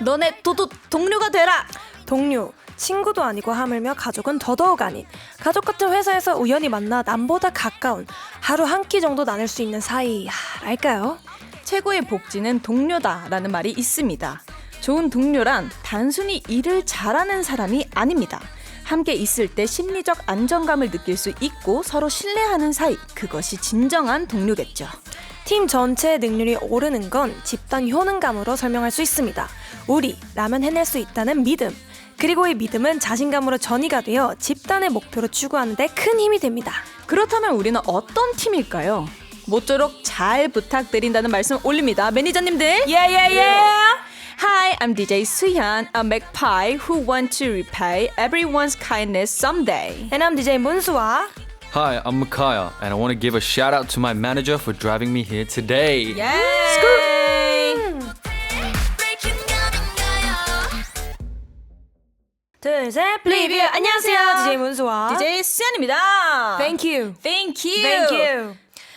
너네 동료가 되라. 동료, 친구도 아니고 하물며 가족은 더더욱 아닌 가족 같은 회사에서 우연히 만나 남보다 가까운 하루 한 끼 정도 나눌 수 있는 사이랄까요? 최고의 복지는 동료다라는 말이 있습니다. 좋은 동료란 단순히 일을 잘하는 사람이 아닙니다. 함께 있을 때 심리적 안정감을 느낄 수 있고 서로 신뢰하는 사이, 그것이 진정한 동료겠죠. 팀 전체의 능률이 오르는 건 집단 효능감으로 설명할 수 있습니다. 우리라면 해낼 수 있다는 믿음, 그리고 이 믿음은 자신감으로 전이가 되어 집단의 목표로 추구하는 데 큰 힘이 됩니다. 그렇다면 우리는 어떤 팀일까요? 모쪼록 잘 부탁드린다는 말씀 올립니다. 매니저님들. Hi, I'm DJ Suhyun, a magpie who wants to repay everyone's kindness someday. And I'm DJ 문수와 Hi, I'm Micaiah, and I want to give a shout out to my manager for driving me here today. 둘, 셋, 리뷰! 안녕하세요, DJ 문수와 DJ 수현입니다. Thank you. Thank you. Thank you.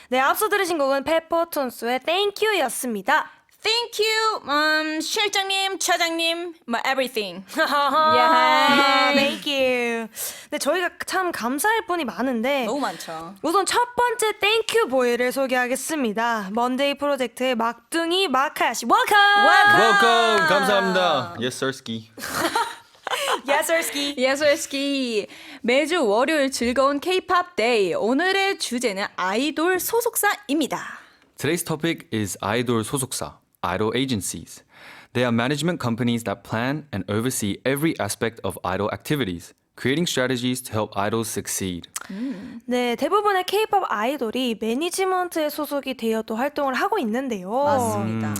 네, 앞서 들으신 곡은 페퍼톤스의 Thank You였습니다. Thank you, 실장님, 차장님, everything. Thank you. 네, 저희가 참 감사할 분이 많은데 너무 많죠. 우선 첫 번째 Thank You 보이를 소개하겠습니다. 먼데이 프로젝트의 막둥이 마카야 씨, Welcome! Welcome! 감사합니다. Yes, sirski. 예설스키. 예술스키. 매주 월요일 즐거운 K-pop 데이. 오늘의 주제는 아이돌 소속사입니다. Today's topic is idol 소속사, idol agencies. They are management companies that plan and oversee every aspect of idol activities, creating strategies to help idols succeed. 네, 대부분의 K-pop 아이돌이 매니지먼트에 소속이 되어도 활동을 하고 있는데요. 맞습니다.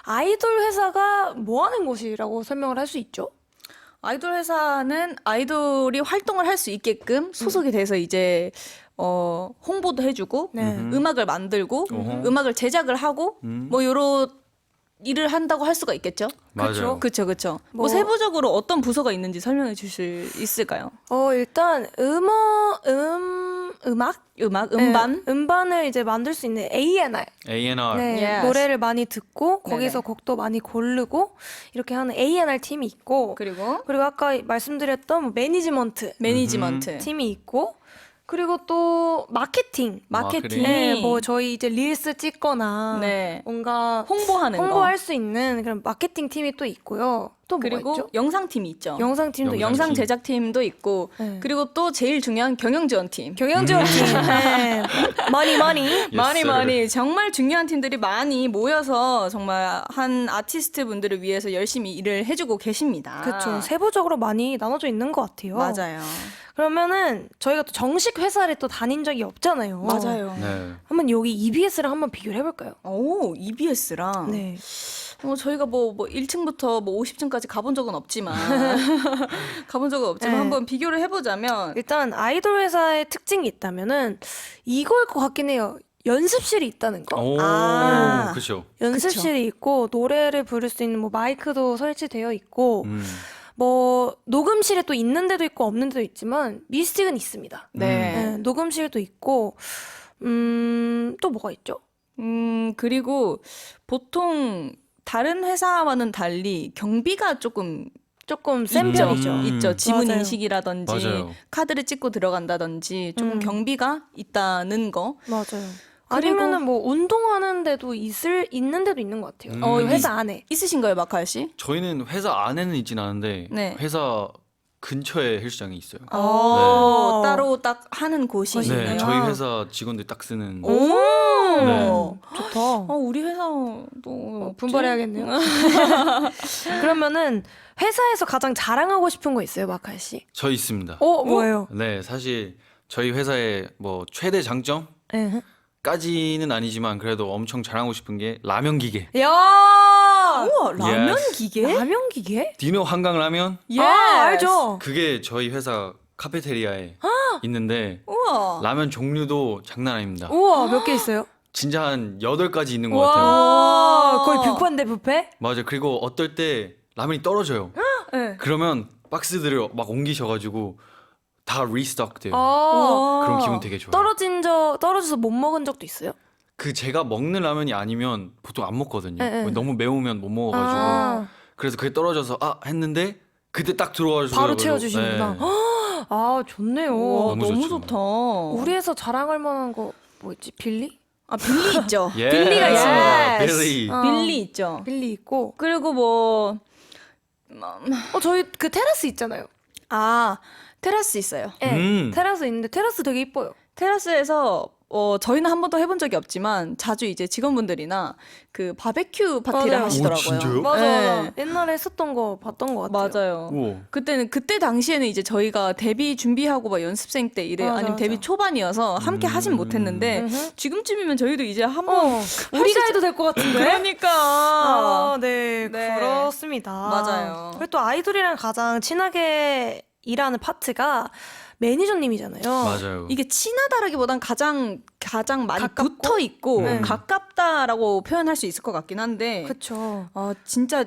아이돌 회사가 뭐 하는 곳이라고 설명을 할 수 있죠? 아이돌 회사는 아이돌이 활동을 할 수 있게끔 소속이 돼서 이제 홍보도 해주고 네. 음악을 만들고 음악을 제작을 하고 뭐 요런 일을 한다고 할 수가 있겠죠? 맞아요. 그렇죠. 뭐 세부적으로 어떤 부서가 있는지 설명해 주실 수 있을까요? 일단 음반? 음반? 음반을 이제 만들 수 있는 A&R. A&R. 네, Yes. 노래를 많이 듣고 거기서 네네. 곡도 많이 고르고 이렇게 하는 A&R 팀이 있고 그리고 아까 말씀드렸던 뭐 매니지먼트 매니지먼트. 팀이 있고 그리고 또 마케팅. 마케팅. 네, 뭐 저희 이제 릴스 찍거나 네. 뭔가 홍보하는 거. 홍보할 수 있는 그런 마케팅 팀이 또 있고요. 또 뭐가 그리고 있죠? 영상팀이 있죠. 영상팀도 영상 팀. 제작팀도 있고 네. 그리고 또 제일 중요한 경영지원팀. 경영지원팀. 네. 많이 Yes, sir. 많이 정말 중요한 팀들이 많이 모여서 정말 한 아티스트 분들을 위해서 열심히 일을 해주고 계십니다. 그렇죠. 세부적으로 많이 나눠져 있는 것 같아요. 맞아요. 그러면은 저희가 또 정식 회사를 또 다닌 적이 없잖아요. 맞아요. 네. 한번 여기 EBS랑 한번 비교를 해볼까요? 오, EBS랑 네. 저희가 뭐 1층부터 뭐 50층까지 가본 적은 없지만 네. 한번 비교를 해보자면 일단 아이돌 회사의 특징이 있다면은 이걸 것 같긴 해요. 연습실이 있다는 거. 오, 아. 그렇죠. 연습실이 있고 노래를 부를 수 있는 뭐 마이크도 설치되어 있고 음. 뭐 녹음실에 또 있는 데도 있고 없는 데도 있지만 미스틱은 있습니다. 네. 녹음실도 있고 또 뭐가 있죠? 그리고 보통 다른 회사와는 달리 경비가 조금 조금 센 있죠. 편이죠. 있죠. 지문 맞아요. 인식이라든지 맞아요. 카드를 찍고 들어간다든지 조금 경비가 있다는 거. 맞아요. 그리고- 아니면은 뭐 운동하는 데도 있는 데도 있는 것 같아요. 그 회사 안에. 있으신가요, 마카야 씨? 저희는 회사 안에는 있진 않은데 네. 회사 근처에 헬스장이 있어요. 따로 딱 하는 곳이 네, 있네요. 저희 회사 직원들 딱 쓰는. 오, 네. 좋다. 우리 회사도 분발해야겠네요. 그러면은 회사에서 가장 자랑하고 싶은 거 있어요, 마카야 씨? 저 있습니다. 뭐예요? 네, 사실 저희 회사의 뭐 최대 장점? 예. 까지는 아니지만 그래도 엄청 자랑하고 싶은 게 라면 기계. 야! 우와, 라면 Yes. 기계? 라면 기계? 디노 한강 라면? 예. 알죠. 그게 저희 회사 카페테리아에 있는데 우와. 라면 종류도 장난 아닙니다. 우와, 몇 개 있어요? 진짜 한 8가지 있는 것 같아요. 와, 거의 뷔페인데 뷔페? 맞아요. 그리고 어떨 때 라면이 떨어져요. 네. 그러면 박스들을 막 옮기셔가지고 다 리스톡 돼요. 아, 그럼 기분 되게 좋아요. 떨어져서 못 먹은 적도 있어요? 그 제가 먹는 라면이 아니면 보통 안 먹거든요. 네, 네. 너무 매우면 못 먹어가지고. 아. 그래서 그게 떨어져서 했는데 그때 딱 들어와주셔서 바로 채워주시는구나. 아 좋네요. 우와, 너무 너무 좋죠. 좋다. 우리에서 자랑할 만한 거 뭐였지? 빌리? 아 빌리 있죠. 예. 빌리가 있습니다. 빌리. 빌리 있죠. 빌리 있고. 그리고 뭐 저희 그 테라스 있잖아요. 테라스 있어요. 네, 테라스 있는데 테라스 되게 이뻐요. 테라스에서 저희는 한 번도 해본 적이 없지만 자주 이제 직원분들이나 그 바베큐 파티를 맞아요. 하시더라고요. 오, 진짜요? 맞아, 네. 맞아. 옛날에 했었던 거 봤던 것 같아요. 맞아요. 우와. 그때 당시에는 이제 저희가 데뷔 준비하고 막 연습생 때 이래 맞아, 아니면 데뷔 맞아. 초반이어서 함께 하진 못했는데 음흠. 지금쯤이면 저희도 이제 한번 우리가 해도 될 것 같은데. 그러니까 네, 네. 그렇습니다. 맞아요. 그리고 또 아이돌이랑 가장 친하게 일하는 파트가 매니저님이잖아요. 맞아요. 이게 친하다라기보단 가장 많이 가깝고? 붙어 있고 네. 가깝다라고 표현할 수 있을 것 같긴 한데 그쵸. 진짜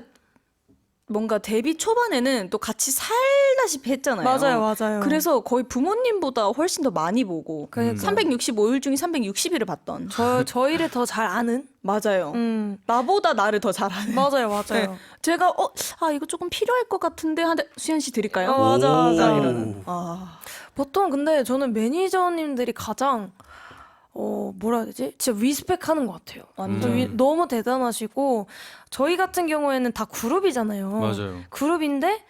뭔가 데뷔 초반에는 또 같이 살다시피 했잖아요. 맞아요. 그래서 거의 부모님보다 훨씬 더 많이 보고 그러니까. 365일 중에 360일을 봤던. 저희를 더 잘 아는? 맞아요. 나보다 나를 더 잘 아는. 맞아요. 네. 제가 이거 조금 필요할 것 같은데 하는데 수현 씨 드릴까요? 맞아. 딱 이러는. 보통 근데 저는 매니저님들이 가장 뭐라 해야 되지? 진짜 리스펙하는 것 같아요. 완전. 너무 대단하시고 저희 같은 경우에는 다 그룹이잖아요. 맞아요. 그룹인데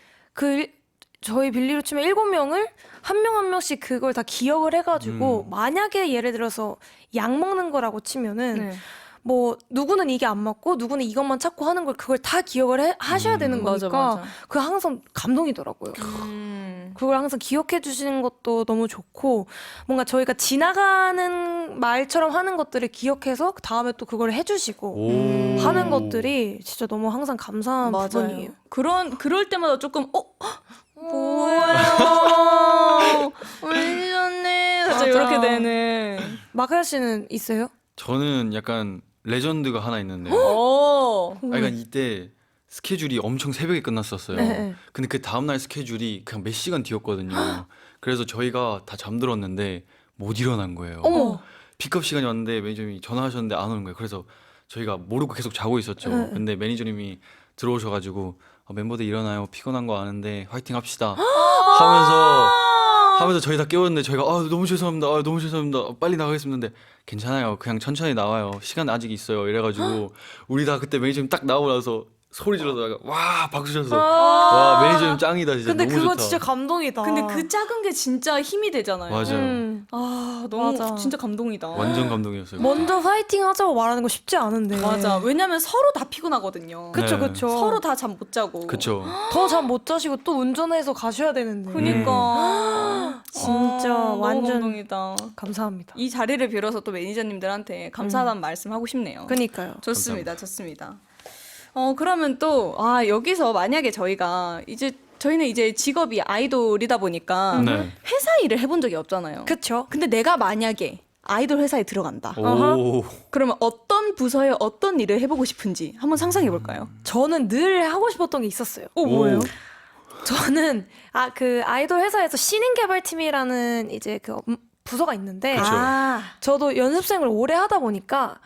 저희 빌리로 치면 7명을 한 명 한 명씩 그걸 다 기억을 해가지고 만약에 예를 들어서 약 먹는 거라고 치면은 네. 뭐 누구는 이게 안 맞고 누구는 이것만 찾고 하는 걸 그걸 다 기억을 하셔야 되는 맞아, 거니까 맞아. 그거 항상 감동이더라고요. 그걸 항상 기억해 주시는 것도 너무 좋고 뭔가 저희가 지나가는 말처럼 하는 것들을 기억해서 그 다음에 또 그걸 해주시고 오. 하는 것들이 진짜 너무 항상 감사한 부분이에요. 그럴 때마다 조금 뭐야 매니저님 맞아. 진짜 이렇게 되는. 마카야 씨는 있어요? 저는 약간 레전드가 하나 있는데. 그러니까 이때 스케줄이 엄청 새벽에 끝났었어요. 네. 근데 그 다음날 스케줄이 그냥 몇 시간 뒤였거든요. 그래서 저희가 다 잠들었는데 못 일어난 거예요. 어머. 픽업 시간이 왔는데 매니저님이 전화하셨는데 안 오는 거예요. 그래서 저희가 모르고 계속 자고 있었죠. 네. 근데 매니저님이 들어오셔가지고 멤버들 일어나요. 피곤한 거 아는데 화이팅 합시다. 하면서 저희 다 깨웠는데 저희가 너무 죄송합니다. 너무 죄송합니다. 빨리 나가겠습니다. 근데 괜찮아요. 그냥 천천히 나와요. 시간 아직 있어요. 이래가지고 우리 다 그때 매니저님 딱 나오고 나서 소리 질러다가 와 박수 쳤어. 와 매니저님 짱이다 진짜. 근데 너무 그거 좋다. 진짜 감동이다. 근데 그 작은 게 진짜 힘이 되잖아요. 맞아요. 너무 맞아. 진짜 감동이다. 완전 감동이었어요. 먼저 파이팅 하자고 말하는 거 쉽지 않은데. 맞아. 왜냐면 서로 다 피곤하거든요. 그쵸, 네. 그쵸. 서로 다 잠 못 자고. 그쵸. 더 잠 못 자시고 또 운전해서 가셔야 되는데. 그니까 진짜 너무 완전 감동이다. 감사합니다. 이 자리를 빌어서 또 매니저님들한테 감사하다는 말씀 하고 싶네요. 그니까요. 좋습니다. 좋습니다. 그러면 또 여기서 만약에 저희는 이제 직업이 아이돌이다 보니까 네. 회사 일을 해본 적이 없잖아요. 그쵸. 근데 내가 만약에 아이돌 회사에 들어간다. 오. 그러면 어떤 부서에 어떤 일을 해보고 싶은지 한번 상상해 볼까요? 저는 늘 하고 싶었던 게 있었어요. 뭐예요? 저는 그 아이돌 회사에서 신인 개발팀이라는 이제 그 부서가 있는데 그쵸. 저도 연습생을 오래 하다 보니까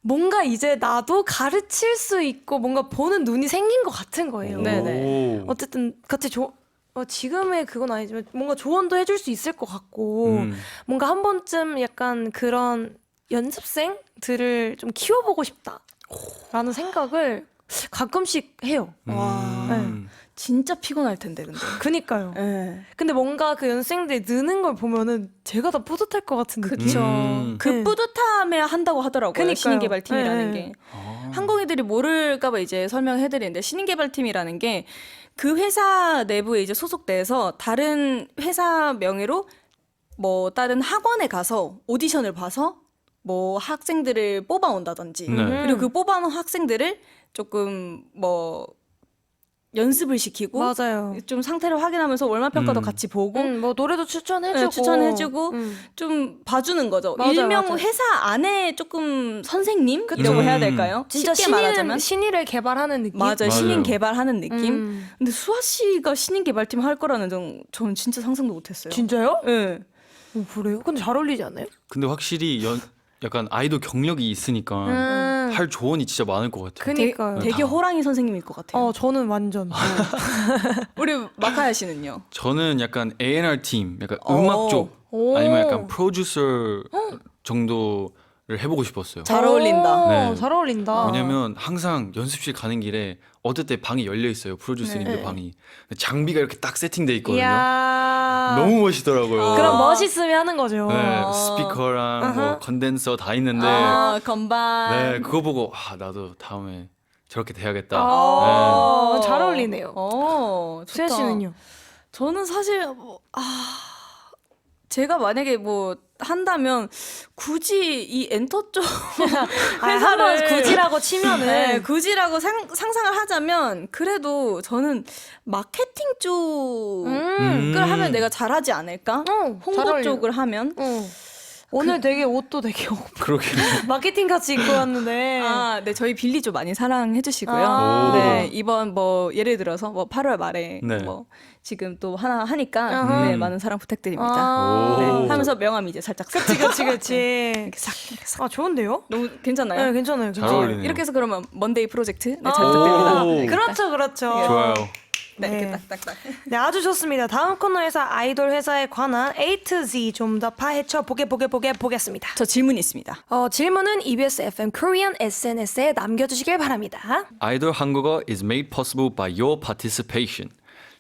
뭔가 이제 나도 가르칠 수 있고 뭔가 보는 눈이 생긴 것 같은 거예요. 네네. 어쨌든 같이 지금의 그건 아니지만 뭔가 조언도 해줄 수 있을 것 같고 뭔가 한 번쯤 약간 그런 연습생들을 좀 키워보고 싶다라는 생각을 가끔씩 해요. 진짜 피곤할 텐데 근데. 그니까요. 네. 근데 뭔가 그 연습생들이 느는 걸 보면은 제가 다 뿌듯할 것 같은 느낌. 그쵸. 그 네. 뿌듯함에 한다고 하더라고요. 그니까요. 신인개발팀이라는 네. 게. 한국인들이 모를까봐 이제 설명해드리는데 신인개발팀이라는 게 그 회사 내부에 이제 소속돼서 다른 회사 명의로 뭐 다른 학원에 가서 오디션을 봐서 뭐 학생들을 뽑아온다든지 네. 그리고 그 뽑아온 학생들을 조금 뭐 연습을 시키고 맞아요. 좀 상태를 확인하면서 월말평가도 같이 보고 뭐 노래도 추천해주고. 네, 추천해주고 좀 봐주는 거죠. 맞아요, 일명 맞아요. 회사 안에 조금 선생님이라고 해야 될까요? 진짜 쉽게 말하자면 신의를 개발하는 느낌. 맞아요. 신인 개발하는 느낌. 음. 근데 수아 씨가 신인 개발팀 할 거라는 저는 진짜 상상도 못했어요. 진짜요? 네. 그래요? 근데 잘 어울리지 않아요? 근데 확실히 약간 아이돌 경력이 있으니까 할 조언이 진짜 많을 것 같아요. 그니까요. 되게 호랑이 선생님일 것 같아요. 저는 완전. 우리 마카야 씨는요? 저는 약간 A&R 팀, 약간 오. 음악 쪽 오. 아니면 약간 프로듀서 정도를 해보고 싶었어요. 잘 어울린다. 네. 잘 어울린다. 왜냐면 항상 연습실 가는 길에 어떨 때 방이 열려 있어요. 프로듀서님들 네. 방이. 장비가 이렇게 딱 세팅돼 있거든요. 이야. 너무 멋있더라고요. 그럼 멋있으면 하는 거죠. 네, 스피커랑 뭐 컨덴서 다 있는데 건반. 네, 그거 보고 나도 다음에 저렇게 돼야겠다. 잘 어울리네요. 좋다. 수현 씨는요? 저는 사실 제가 만약에 뭐 한다면 굳이 이 엔터 쪽 한번 굳이라고 치면은 네, 굳이라고 상상을 하자면 그래도 저는 마케팅 쪽을 하면 내가 잘하지 않을까? 잘 홍보 어울려요. 쪽을 하면 오늘 되게 옷도 되게 그러게. 마케팅 같이 입고 왔는데 네, 저희 빌리 좀 많이 사랑해 주시고요. 아. 네, 이번 뭐 예를 들어서 뭐 8월 말에 네. 뭐 지금 또 하나 하니까 아하. 네, 많은 사랑 부탁드립니다. 아. 네, 오. 하면서 명함 이제 살짝 그치. 이렇게 싹. 좋은데요? 너무 괜찮나요? 네, 괜찮아요. 잘 어울리네요. 이렇게 해서 그러면 먼데이 프로젝트 네, 잘 오. 부탁드립니다. 네, 그렇죠. 좋아요. 네, 네. 이렇게 딱딱딱. 네, 아주 좋습니다. 다음 코너에서 아이돌 회사에 관한 A to Z 좀 더 파헤쳐 보겠습니다. 저 질문이 있습니다. 질문은 EBS FM Korean SNS에 남겨주시길 바랍니다. 아이돌 한국어 is made possible by your participation.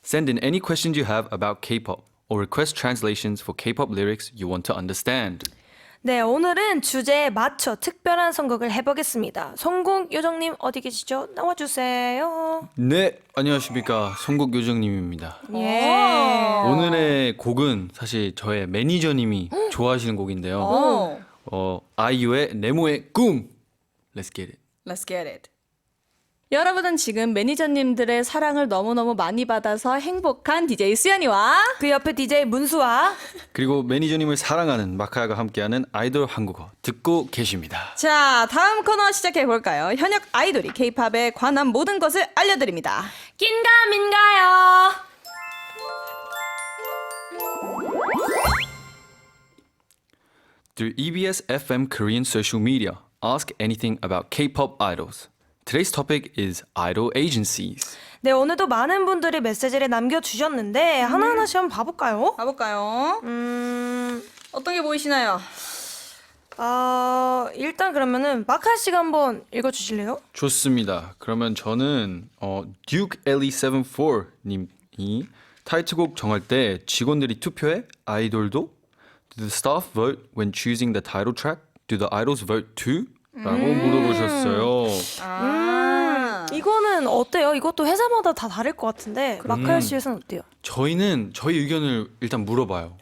Send in any questions you have about K-pop or request translations for K-pop lyrics you want to understand. 네, 오늘은 주제에 맞춰 특별한 선곡을 해보겠습니다. 송곡 요정님 어디 계시죠? 나와주세요. 네, 안녕하십니까. 송국 요정님입니다. 예. 오늘의 곡은 사실 저의 매니저님이 좋아하시는 곡인데요. 아이유의 네모의 꿈. Let's get it. Let's get it. 여러분은 지금 매니저님들의 사랑을 너무너무 많이 받아서 행복한 DJ 수연이와 그 옆에 DJ 문수와 그리고 매니저님을 사랑하는 마카야가 함께하는 아이돌 한국어 듣고 계십니다. 자, 다음 코너 시작해 볼까요? 현역 아이돌이 K-팝에 관한 모든 것을 알려드립니다. 긴가민가요? Through EBS FM Korean social media, ask anything about K-pop idols. Today's topic is idol agencies. 네, 오늘도 많은 분들이 메시지를 남겨주셨는데 하나하나씩 한번 봐볼까요? 가볼까요? 어떤 게 보이시나요? 일단 그러면은 마카 씨가 한번 읽어주실래요? 좋습니다. 그러면 저는 Duke Ellie 74 님이 타이틀곡 정할 때 직원들이 투표해? 아이돌도? Do the staff vote when choosing the title track? Do the idols vote too? 라고 물어보셨어요. 이거는 어때요? 이것도 회사마다 다 다를 것 같은데 마카 씨 회사는 어때요? 저희는 저희 의견을 일단 물어봐요.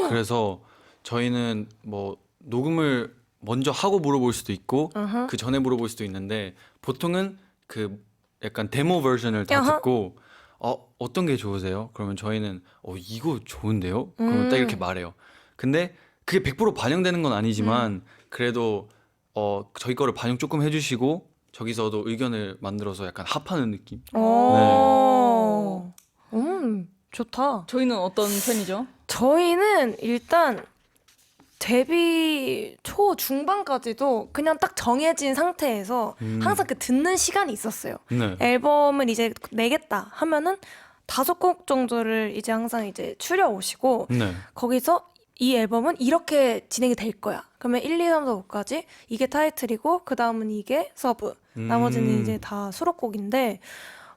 그래서 저희는 뭐 녹음을 먼저 하고 물어볼 수도 있고 그 전에 물어볼 수도 있는데 보통은 그 약간 데모 버전을 다 듣고 어떤 게 좋으세요? 그러면 저희는 이거 좋은데요? 그러면 딱 이렇게 말해요. 근데 그게 100% 반영되는 건 아니지만 그래도 저희 거를 반영 조금 해주시고 저기서도 의견을 만들어서 약간 합하는 느낌. 좋다. 저희는 어떤 편이죠? 저희는 일단 데뷔 초 중반까지도 그냥 딱 정해진 상태에서 항상 그 듣는 시간이 있었어요. 네. 앨범을 이제 내겠다 하면은 5곡 정도를 이제 항상 이제 추려 오시고 네. 거기서 이 앨범은 이렇게 진행이 될 거야. 그러면 1, 2, 3, 4, 5까지 이게 타이틀이고 그 다음은 이게 서브. 나머지는 이제 다 수록곡인데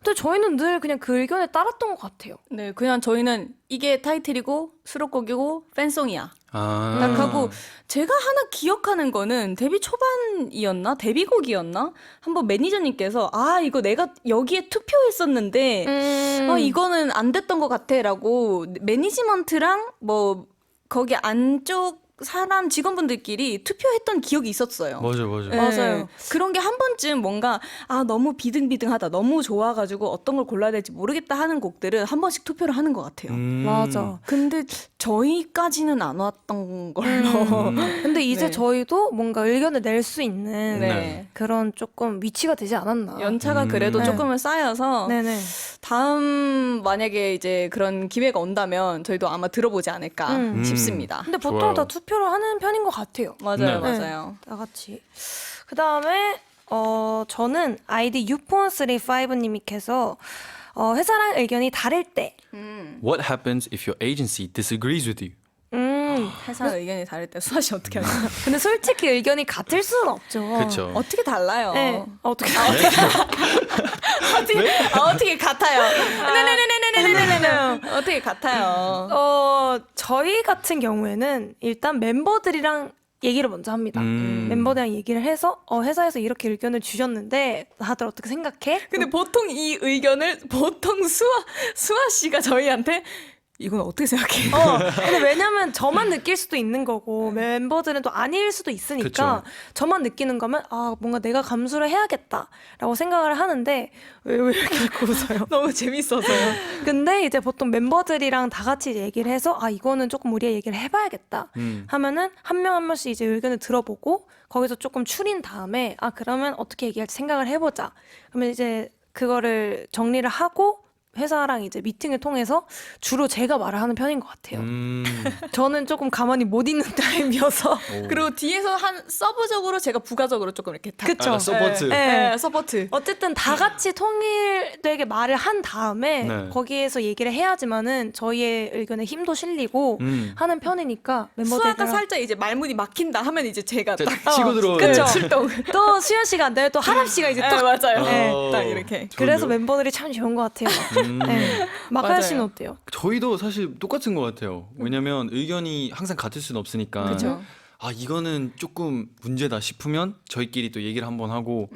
근데 저희는 늘 그냥 그 의견에 따랐던 것 같아요. 네, 그냥 저희는 이게 타이틀이고 수록곡이고 팬송이야. 딱 하고 제가 하나 기억하는 거는 데뷔 초반이었나? 데뷔곡이었나? 한번 매니저님께서 이거 내가 여기에 투표했었는데 이거는 안 됐던 것 같아 라고 매니지먼트랑 뭐 거기 안쪽 사람 직원분들끼리 투표했던 기억이 있었어요. 맞아요. 네. 맞아요. 그런 게 한 번쯤 뭔가 너무 비등비등하다, 너무 좋아가지고 어떤 걸 골라야 될지 모르겠다 하는 곡들은 한 번씩 투표를 하는 것 같아요. 맞아. 근데 저희까지는 안 왔던 걸로. 근데 이제 네. 저희도 뭔가 의견을 낼 수 있는 네. 그런 조금 위치가 되지 않았나. 연차가 그래도 네. 조금은 쌓여서 네네. 다음 만약에 이제 그런 기회가 온다면 저희도 아마 들어보지 않을까 싶습니다. 근데 보통 좋아요. 다 투표를 하는 편인 것 같아요. 맞아요, 네. 맞아요. 다 같이. 그 다음에 저는 아이디 유폰35님께서 회사랑 의견이 다를 때 What happens if your agency disagrees with you? 회사 의견이 다를 때 수아 씨 어떻게 하세요? 근데 솔직히 의견이 같을 수는 없죠. 그렇죠. 어떻게 달라요? 네. 어떻게 어떻게 같아요? 네네네네네네네네. 어떻게 같아요? 저희 같은 경우에는 일단 멤버들이랑 얘기를 먼저 합니다. 멤버들이랑 얘기를 해서 회사에서 이렇게 의견을 주셨는데 다들 어떻게 생각해? 근데 보통 이 의견을 수아 씨가 저희한테 이건 어떻게 생각해? 근데 왜냐면 저만 느낄 수도 있는 거고 멤버들은 또 아닐 수도 있으니까 그쵸. 저만 느끼는 거면 뭔가 내가 감수를 해야겠다라고 생각을 하는데 왜 이렇게 자꾸 웃어요? 너무 재밌어서요. 근데 이제 보통 멤버들이랑 다 같이 얘기를 해서 이거는 조금 우리가 얘기를 해봐야겠다 하면은 한 명 한 명씩 이제 의견을 들어보고 거기서 조금 추린 다음에 그러면 어떻게 얘기할지 생각을 해보자. 그러면 이제 그거를 정리를 하고 회사랑 이제 미팅을 통해서 주로 제가 말을 하는 편인 것 같아요. 저는 조금 가만히 못 있는 타입이어서. 그리고 뒤에서 한 서브적으로 제가 부가적으로 조금 이렇게 다 그쵸. 서포트. 네. 서포트. 어쨌든 다 같이 통일되게 말을 한 다음에 네. 거기에서 얘기를 해야지만은 저희의 의견에 힘도 실리고 하는 편이니까 멤버들이랑 수아가 살짝 이제 말문이 막힌다 하면 이제 제가 딱 치고 들어오는. 그쵸. 출동. 또 수현 씨가 안 되면 또 하람 씨가 이제 딱 맞아요. 네. 딱 이렇게. 그래서 좋은데요? 멤버들이 참 좋은 것 같아요. 네. 마칼 맞아요. 씨는 어때요? 저희도 사실 똑같은 것 같아요. 왜냐면 의견이 항상 같을 수는 없으니까. 그쵸. 이거는 조금 문제다 싶으면 저희끼리 또 얘기를 한번 하고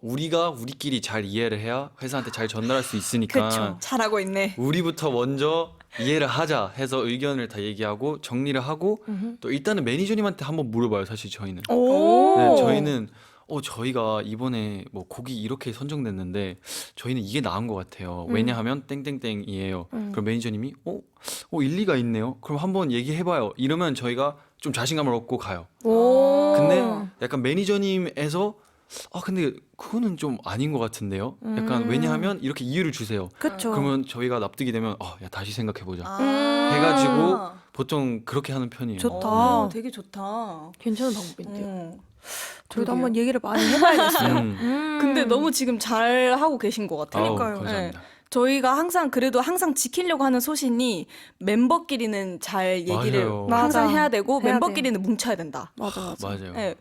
우리가 우리끼리 잘 이해를 해야 회사한테 잘 전달할 수 있으니까 그쵸. 잘하고 있네. 우리부터 먼저 이해를 하자 해서 의견을 다 얘기하고 정리를 하고 또 일단은 매니저님한테 한번 물어봐요. 사실 저희는. 오. 네, 저희는 저희가 이번에 뭐 곡이 이렇게 선정됐는데 저희는 이게 나은 것 같아요. 왜냐하면 땡땡땡이에요. 그럼 매니저님이 일리가 있네요. 그럼 한번 얘기해봐요. 이러면 저희가 좀 자신감을 얻고 가요. 오. 근데 약간 매니저님에서 근데 그거는 좀 아닌 것 같은데요. 약간 왜냐하면 이렇게 이유를 주세요. 그쵸. 그러면 저희가 납득이 되면 야 다시 생각해보자. 아. 해가지고 보통 그렇게 하는 편이에요. 좋다. 되게 좋다. 괜찮은 방법인데요. 저희도 그러게요. 한번 얘기를 많이 해봐야겠어요. 근데 너무 지금 잘 하고 계신 것 같아요. 아우, 그러니까요. 감사합니다. 저희가 그래도 항상 지키려고 하는 소신이 멤버끼리는 잘 얘기를 맞아요. 항상 맞아. 해야 되고 해야 멤버끼리는 뭉쳐야 된다. 맞아. 맞아요. 네,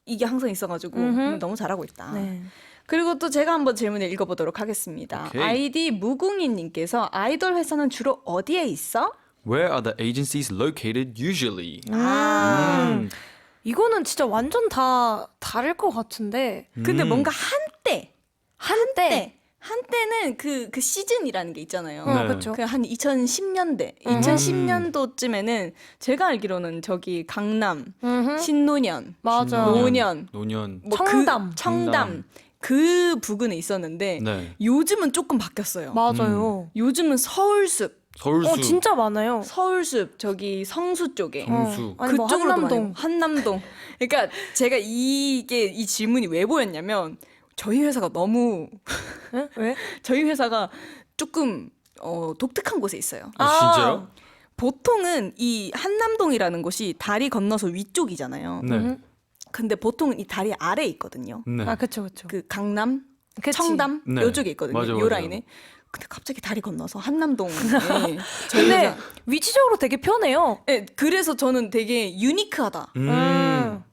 이게 항상 있어가지고 너무 잘하고 있다. 네. 그리고 또 제가 한번 질문을 읽어보도록 하겠습니다. 오케이. 아이디 무궁이님께서 아이돌 회사는 주로 어디에 있어? Where are the agencies located usually? 이거는 진짜 완전 다 다를 것 같은데. 근데 뭔가 한때. 한때는 그 시즌이라는 게 있잖아요. 네. 그렇죠. 그 한 2010년대, 2010년도쯤에는 제가 알기로는 저기 강남, 신노년, 맞아. 노년, 노년. 뭐 청담. 청담 그 부근에 있었는데 네. 요즘은 조금 바뀌었어요. 맞아요. 요즘은 서울숲, 서울수. 진짜 많아요. 서울숲 저기 성수 쪽에 정수. 아니, 뭐 그쪽으로도 많이 한남동. 한남동. 그러니까 제가 이 질문이 왜 보였냐면 저희 회사가 너무 네? 왜? 저희 회사가 조금 독특한 곳에 있어요. 진짜요? 보통은 이 한남동이라는 곳이 다리 건너서 위쪽이잖아요. 네. 근데 보통은 이 다리 아래에 있거든요. 네. 그쵸. 그 강남, 그치. 청담 네. 요쪽에 있거든요. 맞아, 요 맞아요. 라인에. 근데 갑자기 다리 건너서 한남동에 저희 근데 회사. 위치적으로 되게 편해요. 네, 그래서 저는 되게 유니크하다.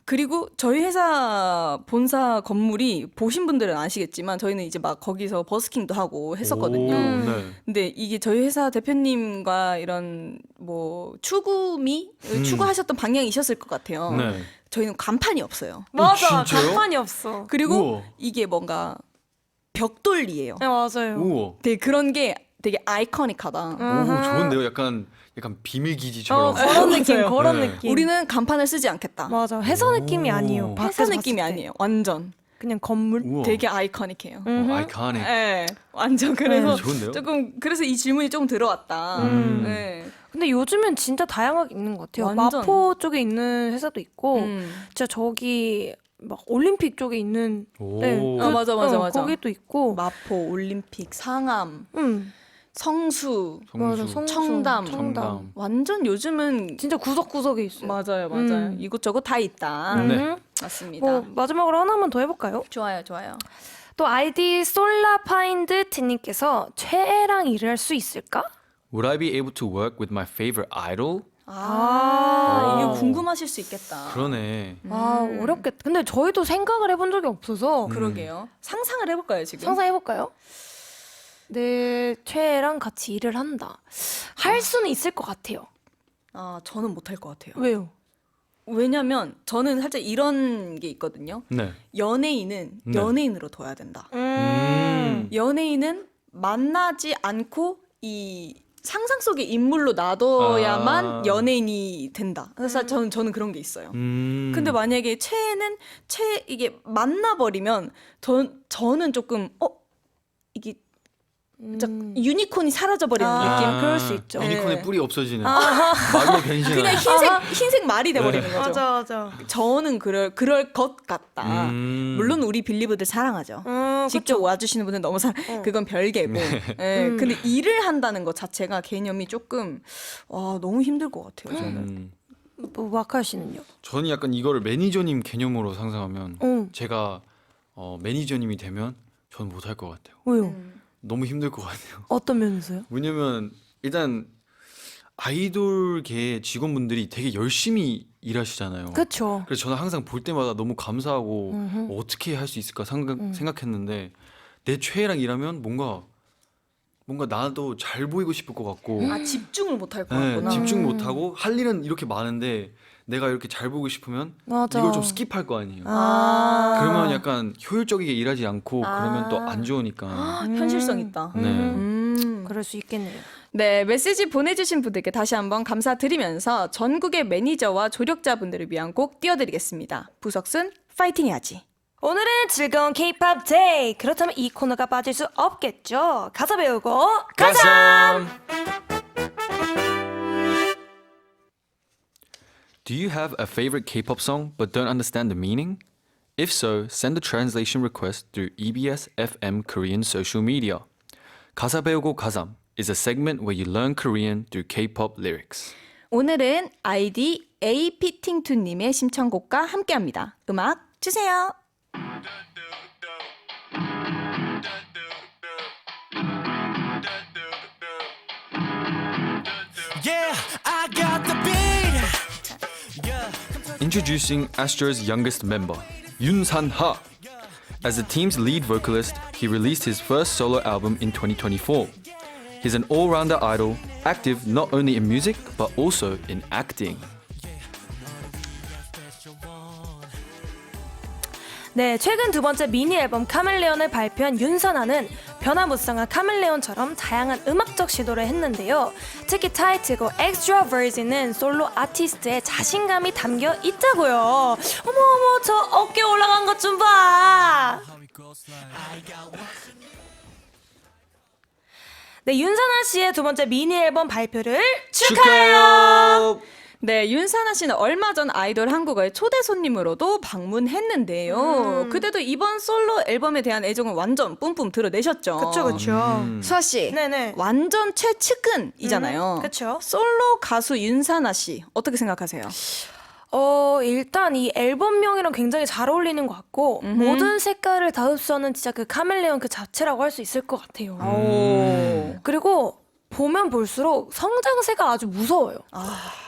그리고 저희 회사 본사 건물이 보신 분들은 아시겠지만 저희는 이제 막 거기서 버스킹도 하고 했었거든요. 네. 근데 이게 저희 회사 대표님과 이런 뭐 추구하셨던 방향이셨을 것 같아요. 네. 저희는 간판이 없어요. 맞아. 진짜요? 간판이 없어. 그리고 우와. 이게 뭔가 벽돌이에요. 네, 맞아요. 우와. 되게 그런 게 되게 아이코닉하다. 오, 좋은데요? 약간 비밀 기지처럼. 그런 느낌, 맞아요. 그런 네. 느낌. 우리는 간판을 쓰지 않겠다. 맞아. 회사 느낌이 아니에요. 오. 밖에서 회사 느낌이 봤을 때. 아니에요. 완전. 그냥 건물. 우와. 되게 아이코닉해요. 아이카닉. 네, 완전 그래서 좋은데요? 조금 그래서 이 질문이 조금 들어왔다. 네. 근데 요즘엔 진짜 다양하게 있는 것 같아요. 완전. 마포 쪽에 있는 회사도 있고, 음. 진짜 저기 막 올림픽 쪽에 있는. 오. 맞아. 거기도 있고. 마포, 올림픽, 상암. 성수, 맞아, 성수, 청담. 청담. 완전 요즘은 진짜 구석구석에 있어요. 맞아요. 이곳저곳 다 있다. 네. 맞습니다. 뭐 마지막으로 하나만 더 해볼까요? 좋아요. 또 아이디 솔라파인드트님께서 최애랑 일을 할 수 있을까? Would I be able to work with my favorite idol? 이거 궁금하실 수 있겠다. 그러네. 아 어렵겠다. 근데 저희도 생각을 해본 적이 없어서 그러게요. 상상을 해볼까요 지금? 상상해볼까요? 내 최애랑 같이 일을 한다. 할 수는 있을 것 같아요. 저는 못할 것 같아요. 왜요? 왜냐면 저는 살짝 이런 게 있거든요. 네. 연예인은 네. 연예인으로 둬야 된다. 연예인은 만나지 않고 이 상상 속의 인물로 놔둬야만 연예인이 된다. 그래서 저는 그런 게 있어요. 근데 만약에 이게 만나버리면 저는 조금 이게 유니콘이 사라져버리는 느낌. 그럴 수 있죠. 유니콘의 네. 뿌리 없어지는. 말로 변신하는. 그냥 흰색 말이 돼버리는 거죠. 맞아. 저는 그럴 것 같다. 물론 우리 빌리브들 사랑하죠. 직접 와주시는 분은 너무 그건 별개고. 예, 근데 일을 한다는 것 자체가 개념이 조금 너무 힘들 것 같아요. 저는. 뭐 마카오 씨는요? 저는 약간 이거를 매니저님 개념으로 상상하면 제가 매니저님이 되면 저는 못할 것 같아요. 왜요? 너무 힘들 것 같아요. 어떤 면에서요? 왜냐면 일단 아이돌계 직원분들이 되게 열심히 일하시잖아요. 그렇죠. 그래서 저는 항상 볼 때마다 너무 감사하고 어떻게 할 수 있을까 생각했는데 내 최애랑 일하면 뭔가 나도 잘 보이고 싶을 것 같고 집중을 못할 것 네, 같구나. 집중 못하고 할 일은 이렇게 많은데 내가 이렇게 잘 보고 싶으면 맞아. 이걸 좀 스킵할 거 아니에요. 그러면 약간 효율적이게 일하지 않고 그러면 또 안 좋으니까. 현실성 있다. 네. 그럴 수 있겠네요. 네, 메시지 보내주신 분들께 다시 한번 감사드리면서 전국의 매니저와 조력자분들을 위한 곡 띄워드리겠습니다. 부석순 파이팅 해야지. 오늘은 즐거운 K-pop 데이. 그렇다면 이 코너가 빠질 수 없겠죠. 가사 배우고 가사. Do you have a favorite K-pop song but don't understand the meaning? If so, send a translation request through EBS FM Korean social media. 가사 배우고 가삼 is a segment where you learn Korean through K-pop lyrics. 오늘은 아이디 apiting2님의 신청곡과 함께합니다. 음악 주세요. Yeah, I got the beat. Introducing Astro's youngest member, Yoon San-ha. As the team's lead vocalist, he released his first solo album in 2024. He's an all-rounder idol, active not only in music but also in acting. 네, 최근 두 번째 미니 앨범 카멜레온을 발표한 윤선아는 변화무쌍한 카멜레온처럼 다양한 음악적 시도를 했는데요. 특히 타이틀곡 Extraverse는 솔로 아티스트의 자신감이 담겨 있다고요. 어머, 저 어깨 올라간 것 좀 봐. 네, 윤선아 씨의 두 번째 미니 앨범 발표를 축하해요. 네, 윤사나 씨는 얼마 전 아이돌 한국어의 초대 손님으로도 방문했는데요. 그때도 이번 솔로 앨범에 대한 애정을 완전 뿜뿜 드러내셨죠. 그쵸. 수아 씨, 네네. 완전 최측근이잖아요. 그쵸. 솔로 가수 윤사나 씨 어떻게 생각하세요? 일단 이 앨범명이랑 굉장히 잘 어울리는 것 같고 모든 색깔을 다 흡수하는 진짜 그 카멜레온 그 자체라고 할 수 있을 것 같아요. 그리고 보면 볼수록 성장세가 아주 무서워요.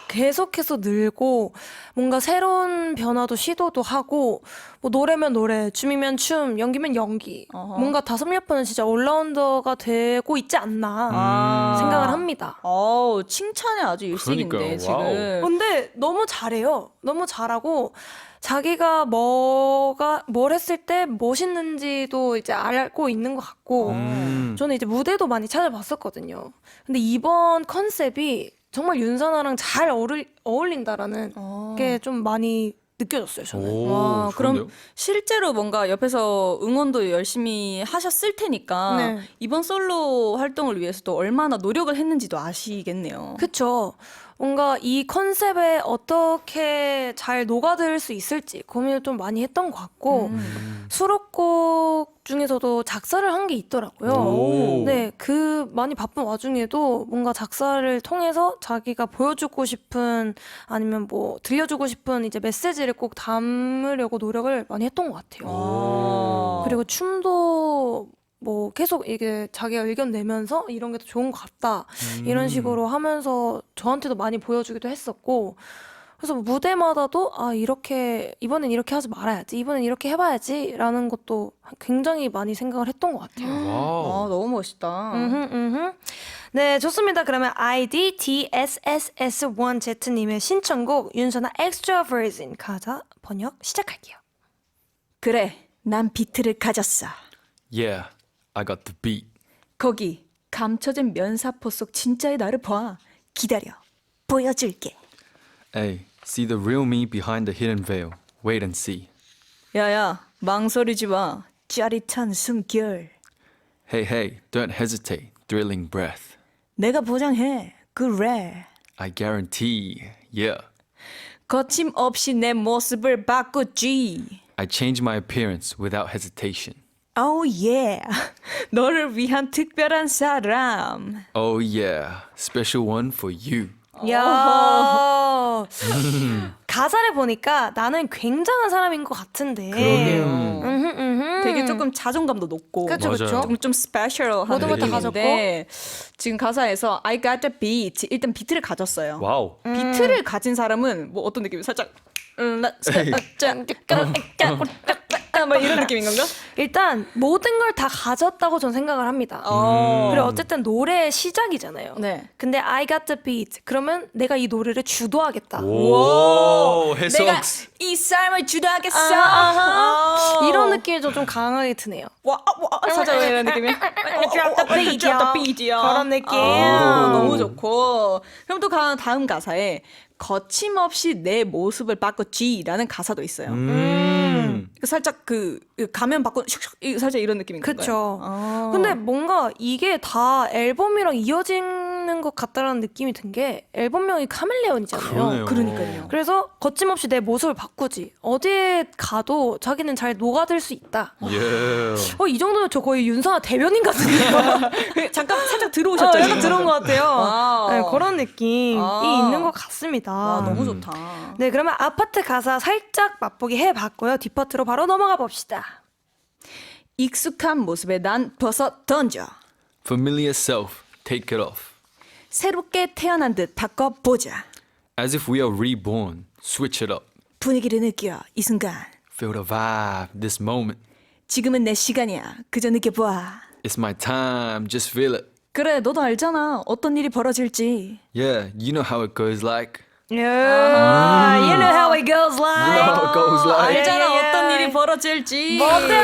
계속해서 늘고 뭔가 새로운 변화도 시도도 하고 뭐 노래면 노래, 춤이면 춤, 연기면 연기 뭔가 5-6번은 진짜 올라운더가 되고 있지 않나 생각을 합니다. 칭찬에 아주 일색인데 그러니까요. 지금. 근데 너무 잘해요. 너무 잘하고 자기가 뭘 했을 때 멋있는지도 이제 알고 있는 것 같고 저는 이제 무대도 많이 찾아봤었거든요. 근데 이번 컨셉이 정말 윤선아랑 잘 어울린다라는 게 좀 많이 느껴졌어요, 저는. 오, 그럼 좋은데요? 실제로 뭔가 옆에서 응원도 열심히 하셨을 테니까 네. 이번 솔로 활동을 위해서도 얼마나 노력을 했는지도 아시겠네요. 그쵸. 뭔가 이 컨셉에 어떻게 잘 녹아들 수 있을지 고민을 좀 많이 했던 것 같고 수록곡 중에서도 작사를 한 게 있더라고요. 오. 네, 그 많이 바쁜 와중에도 뭔가 작사를 통해서 자기가 보여주고 싶은 아니면 뭐 들려주고 싶은 이제 메시지를 꼭 담으려고 노력을 많이 했던 것 같아요. 그리고 춤도 뭐 계속 이게 자기가 의견 내면서 이런 게 더 좋은 것 같다 이런 식으로 하면서 저한테도 많이 보여주기도 했었고 그래서 무대마다도 아 이렇게 이번엔 이렇게 하지 말아야지 이번엔 이렇게 해봐야지 라는 것도 굉장히 많이 생각을 했던 것 같아요. 와우. 너무 멋있다. 네, 좋습니다. 그러면 아이디 DSSS1Z님의 신청곡 윤선아 Extra Version 가사 번역 시작할게요. 그래, 난 비트를 가졌어. Yeah, I got the beat. 거기 감춰진 면사포 속 진짜의 나를 봐. 기다려, 보여줄게. Hey, see the real me behind the hidden veil. Wait and see. 야야, 망설이지 마. 짜릿한 숨결. Hey, hey, don't hesitate. Thrilling breath. 내가 보장해. 그래. I guarantee. Yeah. 거침없이 내 모습을 바꾸지. I change my appearance without hesitation. Oh yeah. 너를 위한 특별한 사람. Oh yeah, special one for you. 야 가사를 보니까 나는 굉장한 사람인 것 같은데. 되게 조금 자존감도 높고. 그쵸, 맞아요. 그쵸. 좀 스페셜한 모든 걸다 느낌인데 지금 가사에서 I got the beat 일단 비트를 가졌어요. 와우. 비트를 가진 사람은 뭐 어떤 느낌이 살짝 막 이런 느낌인 건가? 일단 모든 걸 다 가졌다고 전 생각을 합니다. 그리고 어쨌든 노래의 시작이잖아요. 네. 근데 I got the beat. 그러면 내가 이 노래를 주도하겠다. 오, 내가 해석스. 이 삶을 주도하겠어. 이런 느낌이 좀 강하게 드네요. 살짝 이런 느낌이. Drop the beat, Drop the yo. beat이요. 그런 느낌. 너무 좋고. 그럼 또 다음 가사에 거침없이 내 모습을 바꿨지라는 가사도 있어요. 살짝 그 가면 바꾼 슉슉 살짝 이런 느낌인 건가요? 그쵸. 아. 근데 뭔가 이게 다 앨범이랑 이어지는 것 같다라는 느낌이 든 게 앨범명이 카멜레온이잖아요. 그러네요. 그러니까요. 그래서 거침없이 내 모습을 바꾸지. 어디에 가도 자기는 잘 녹아들 수 있다. Yeah. 이 정도면 저 거의 윤선아 대변인 같은데요. 잠깐 살짝 들어오셨죠? 약간 지금? 들어온 것 같아요. 와우. 네, 그런 느낌이 아. 있는 것 같습니다. 와, 너무 좋다. 네, 그러면 아파트 가사 살짝 맛보기 해봤고요. 뒷파트로 바로 넘어가 봅시다. 익숙한 모습에 난 벗어 던져. Familiar self, take it off. 새롭게 태어난 듯 바꿔보자. As if we are reborn, switch it up. 분위기를 느껴 이 순간. Feel the vibe, this moment. 지금은 내 시간이야. 그저 느껴봐. It's my time, just feel it. 그래, 너도 알잖아. 어떤 일이 벌어질지. Yeah, you know how it goes like. Yeah, you know how it goes You like. know how it goes like. 알잖아, 예, 예. 어떤 일이 벌어질지.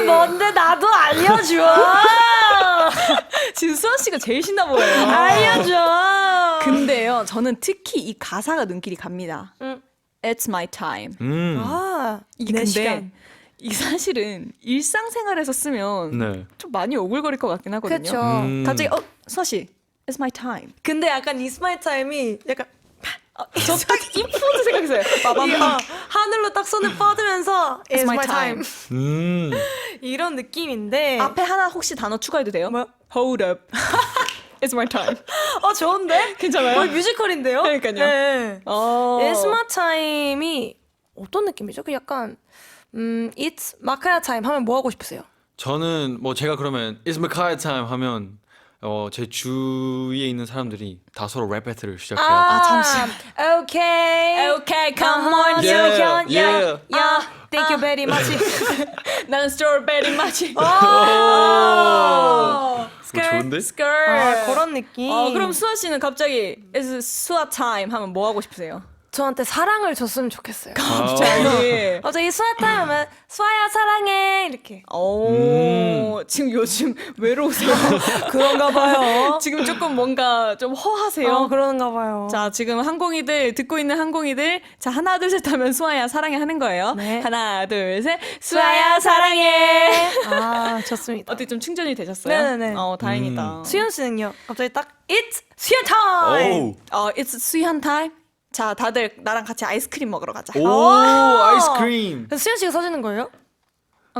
뭔데 나도 알려줘. 지금 수아 씨가 제일 신나 보여요. 알려줘. 근데요, 저는 특히 이 가사가 눈길이 갑니다. It's my time. 내 이게 근데 시간. 이 사실은 일상생활에서 쓰면 네. 좀 많이 오글거릴 것 같긴 하거든요. 그쵸. 갑자기 수아 씨, It's my time. 근데 약간 It's my time이 약간 저 딱 이 포즈 생각했어요. 하늘로 딱 손을 뻗으면서 It's my time. 이런 느낌인데. 앞에 하나 혹시 단어 추가해도 돼요? 뭐? Hold up. It's my time. 좋은데? 괜찮아요? 거의 뮤지컬인데요? 그러니까요. 네. 어. It's my time이 어떤 느낌이죠? 그 약간 It's 마카야 time 하면 뭐 하고 싶으세요? 저는 뭐 제가 그러면 It's Micaiah time 하면 제 주위에 있는 사람들이 다 서로 랩 배틀을 시작해요. 잠시만. Okay. Okay, come on. Yeah, yeah, yeah. Thank you very much. 나는 스트로베리 맛이. 좋은데? 그런 느낌. 그럼 수아 씨는 갑자기 It's 수아 time 하면 뭐 하고 싶으세요? 저한테 사랑을 줬으면 좋겠어요. 갑자기. 갑자기 수아 타임 하면 수아야 사랑해 이렇게. 지금 요즘 외로우세요? 그런가 봐요. 지금 조금 뭔가 좀 허하세요? 그런가 봐요. 자, 지금 항공이들, 듣고 있는 항공이들, 자, 하나, 둘, 셋 하면 수아야 사랑해 하는 거예요. 네. 하나, 둘, 셋. 수아야 사랑해. 좋습니다. 어떻게 좀 충전이 되셨어요? 네네네. 다행이다. 수현 씨는요? 갑자기 딱 It's 수현 타임. 오. It's 수현 타임. 자, 다들 나랑 같이 아이스크림 먹으러 가자. 오, 아이스크림. 그래서 수현 씨가 사주는 거예요?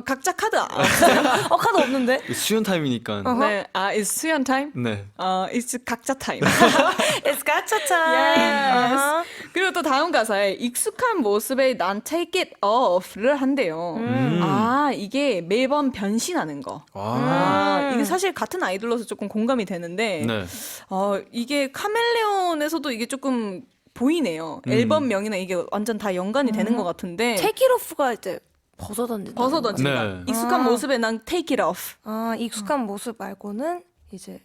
각자 카드. 카드 없는데? 수연 타임이니까. 네, it's 수연 타임. 네. It's 각자 타임. It's gotcha time. Yes. 그리고 또 다음 가사에 익숙한 모습에 난 take it off를 한대요. 아, 이게 매번 변신하는 거. 아, 이게 사실 같은 아이돌로서 조금 공감이 되는데, 네. 이게 카멜레온에서도 이게 조금 보이네요. 앨범명이나 이게 완전 다 연관이 되는 것 같은데. Take it off가 이제 벗어던진다. 벗어던진다. 네. 익숙한 모습에 난 take it off. 아, 익숙한 모습 말고는 이제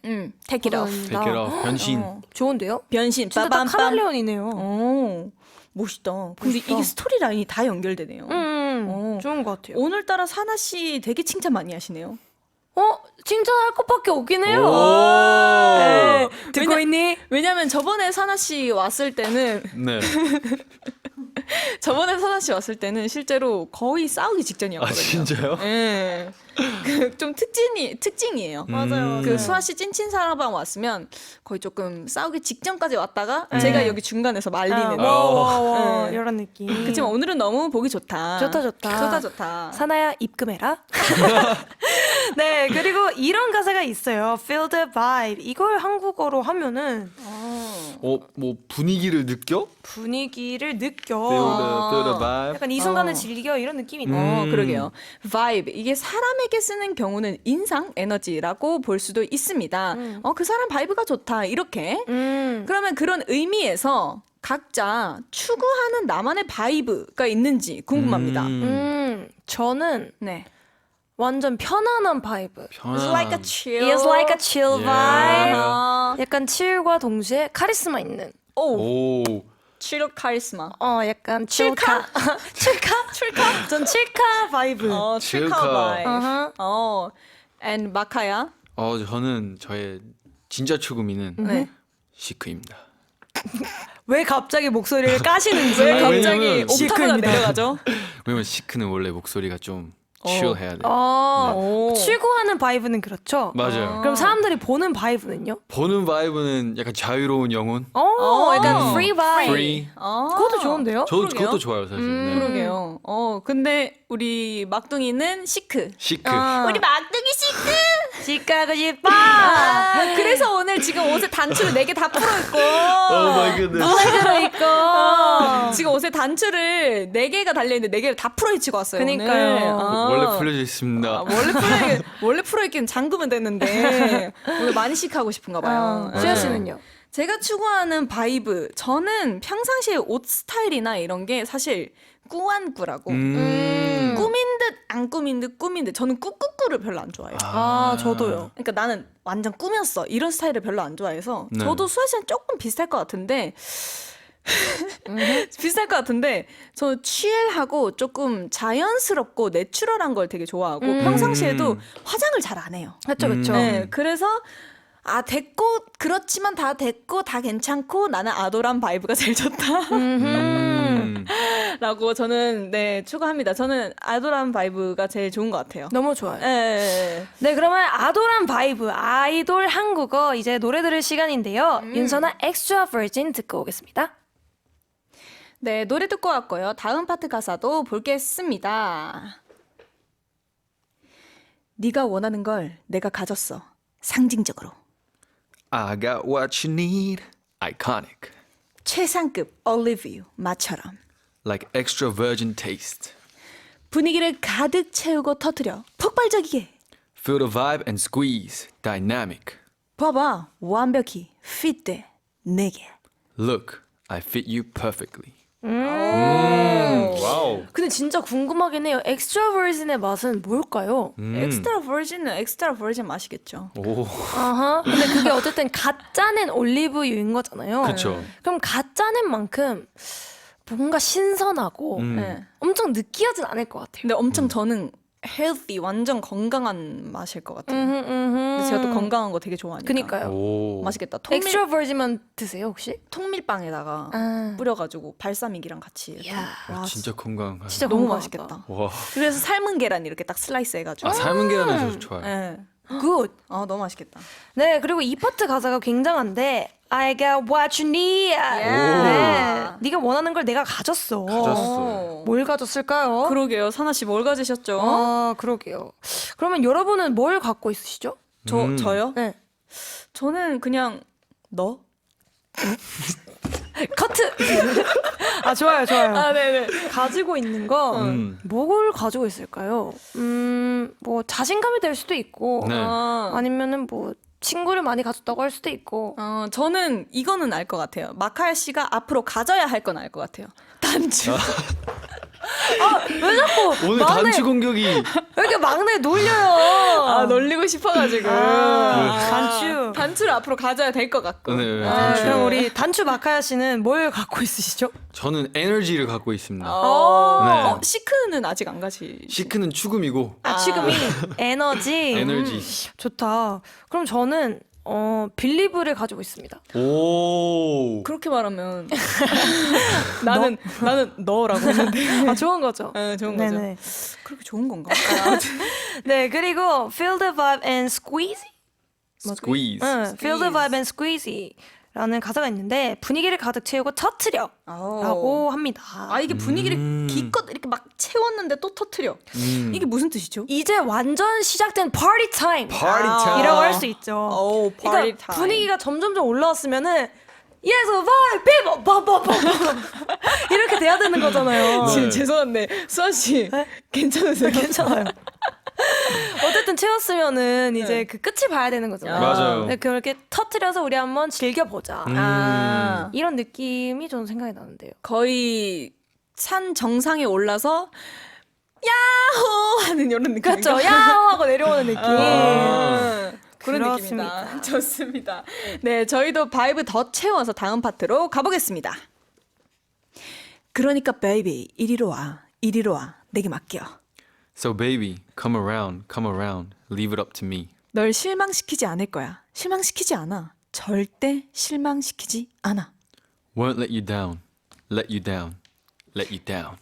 take it off. 벗어던진다. Take it off. 변신. 좋은데요? 변신. 진짜 딱 빠밤빰. 카멜레온이네요. 오, 멋있다. 근데 이게 스토리 라인이 다 연결되네요. 좋은 것 같아요. 오늘따라 사나 씨 되게 칭찬 많이 하시네요. 칭찬할 것밖에 없긴 해요. 오. 네. 듣고 있니? 왜냐면 저번에 사나 씨 왔을 때는 네. 실제로 거의 싸우기 직전이었거든요. 아, 진짜요? 예. 좀 특징이에요. 맞아요. 그 수아 씨 찐친 사랑방 왔으면 거의 조금 싸우기 직전까지 왔다가 제가 여기 중간에서 말리는. 와, 네. 이런 느낌. 그치만 오늘은 너무 보기 좋다. 좋다. 사나야 입금해라. 네, 그리고 이런 가사가 있어요. Feel the vibe. 이걸 한국어로 하면은 뭐 분위기를 느껴? 분위기를 느껴. Feel the vibe. 약간 이 순간을 즐겨 이런 느낌이네. 그러게요. vibe. 이게 사람에게 쓰는 경우는 인상, 에너지라고 볼 수도 있습니다. 그 사람 바이브가 좋다. 이렇게. 그러면 그런 의미에서 각자 추구하는 나만의 바이브가 있는지 궁금합니다. 저는 네. 완전 편안한 바이브. It's like a chill. It's like a chill vibe. 아. 약간 칠과 동시에 카리스마 있는. 오. 오. chill 카리스마. 약간 칠카. 칠카? 전 칠카 바이브. 칠카 칠카. 바이브. 어허. and 마카야. 저는 저의 진짜 추구미는 네. 시크입니다. 왜 갑자기 목소리를 까시는지. 왜 갑자기 왜냐면 옥타브가 시크입니다. 내려가죠? 왜냐면 시크는 원래 목소리가 좀 chill해야 돼. 오. 추구하는 바이브는 그렇죠. 맞아요. 그럼 사람들이 보는 바이브는요? 보는 바이브는 약간 자유로운 영혼. 약간 free vibe. free. 그것도 좋은데요? 저도 그러게요. 그것도 좋아요 사실. 네. 그러게요. 근데 우리 막둥이는 시크. 시크. 우리 막둥이 시크. 집 가고 싶어. 그래서 오늘 지금 옷에 단추를 4개 다 풀어있고. Oh my goodness. 들어있고. 지금 옷에 단추를 4개가 달려있는데 4개를 다 풀어헤치고 왔어요. 그니까요. 오늘. 원래 풀려져 있습니다. 원래 풀어있기는 잠그면 됐는데 오늘 많이 시크하고 싶은가 봐요. 수현 씨는요? 제가 추구하는 바이브, 저는 평상시에 옷 스타일이나 이런 게 사실 꾸안꾸라고. 꾸민 듯 안 꾸민 듯 꾸민 듯. 저는 꾸꾸꾸를 별로 안 좋아해요. 저도요. 그러니까 나는 완전 꾸몄어 이런 스타일을 별로 안 좋아해서 네. 저도 수아 씨랑 조금 비슷할 것 같은데 저 취일하고 조금 자연스럽고 내추럴한 걸 되게 좋아하고 평상시에도 화장을 잘 안 해요. 그렇죠, 그렇죠. 네, 그래서 됐고 그렇지만 다 됐고 다 괜찮고 나는 아도란 바이브가 제일 좋다. 라고 저는 추구합니다. 저는 아도란 바이브가 제일 좋은 것 같아요. 너무 좋아요. 네. 네, 그러면 아도란 바이브, 아이돌 한국어 이제 노래 들을 시간인데요. 윤선아 엑스트라 버진 듣고 오겠습니다. 네, 노래 듣고 왔고요. 다음 파트 가사도 보겠습니다. 네가 원하는 걸 내가 가졌어. 상징적으로. I got what you need. Iconic. 최상급 올리브유 맛처럼. Like extra virgin taste. 분위기를 가득 채우고 터뜨려. 폭발적이게. Feel the vibe and squeeze. Dynamic. 봐봐. 완벽히 핏돼. 내게. Look, I fit you perfectly. 와우. 근데 진짜 궁금하긴 해요. 엑스트라 버진의 맛은 뭘까요? 엑스트라 버진은 엑스트라 버진 맛이겠죠. 오. 아하. 근데 그게 어쨌든 가짜낸 올리브유인 거잖아요. 그쵸. 그럼 가짜낸 만큼 뭔가 신선하고 네. 엄청 느끼하진 않을 것 같아요. 근데 엄청 저는 healthy, 완전 건강한 맛일 것 같아요. 근데 제가 또 건강한 거 되게 좋아하니까. 그니까요. 오. 맛있겠다. 엑스트라 버진만 드세요 혹시? 통밀빵에다가 뿌려가지고 발사믹이랑 같이. 이렇게. 와, 진짜 건강한. 진짜 너무 건강하다. 맛있겠다. 와. 그래서 삶은 계란 이렇게 딱 슬라이스 해가지고. 삶은 계란은 저 좋아요. 네. 굿. 너무 맛있겠다. 네, 그리고 이 파트 가사가 굉장한데 I got what you need. 네. 네가 원하는 걸 내가 가졌어. 가졌어. 뭘 가졌을까요? 그러게요. 사나 씨 뭘 가지셨죠? 그러게요. 그러면 여러분은 뭘 갖고 있으시죠? 저요? 네. 저는 그냥 너? 커트. 좋아요. 네네. 가지고 있는 거 뭘 가지고 있을까요? 뭐 자신감이 될 수도 있고 네. 아니면은 뭐 친구를 많이 가졌다고 할 수도 있고. 저는 이거는 알 것 같아요. 마카야 씨가 앞으로 가져야 할 건 알 것 같아요. 단추. 왜 자꾸 오늘 막내 단추 공격이 왜 이렇게 막내 놀려요? 놀리고 싶어가지고. 단추를 앞으로 가져야 될 것 같고. 네, 단추. 그럼 우리 단추 마카야 씨는 뭘 갖고 있으시죠? 저는 에너지를 갖고 있습니다. 어, 네. 시크는 아직 안 가지. 시크는 죽음이고 지금이 에너지. 에너지. 좋다. 그럼 저는 빌리브를 가지고 있습니다. 오. 그렇게 말하면 나는 너라고 했는데. 좋은 거죠. 좋은 거죠. 네네. 그렇게 좋은 건가? 네, 그리고 Feel the Vibe and Squeeze. Squeeze. Feel the Vibe and Squeeze라는 가사가 있는데 분위기를 가득 채우고 터트려라고 합니다. 이게 분위기를 기껏 이렇게 막 채웠는데 또 터트려. 이게 무슨 뜻이죠? 이제 완전 시작된 파티 타임. Party time. 이라고 할 수 있죠. 오, 그러니까 party time. 분위기가 점점점 올라왔으면은 Yes, vibe, people, 버버버 이렇게 돼야 되는 거잖아요. 지금 죄송한데 수아 씨 괜찮으세요? 괜찮아요. 어쨌든 채웠으면은 이제 그 끝을 봐야 되는 거잖아요. 맞아요. 네, 그렇게 터트려서 우리 한번 즐겨보자. 이런 느낌이 저는 생각이 나는데요. 거의 산 정상에 올라서 야호 하는 이런 느낌. 그렇죠. 야호 하고 내려오는 느낌. 그런 그렇습니다. 느낌이다. 좋습니다. 네, 저희도 바이브 더 채워서 다음 파트로 가보겠습니다. 그러니까 베이비 이리로 와, 내게 맡겨. So baby, come around, leave it up to me. 널 실망시키지 않을 거야. 실망시키지 않아. 절대 실망시키지 않아. Won't let you down, let you down, let you down.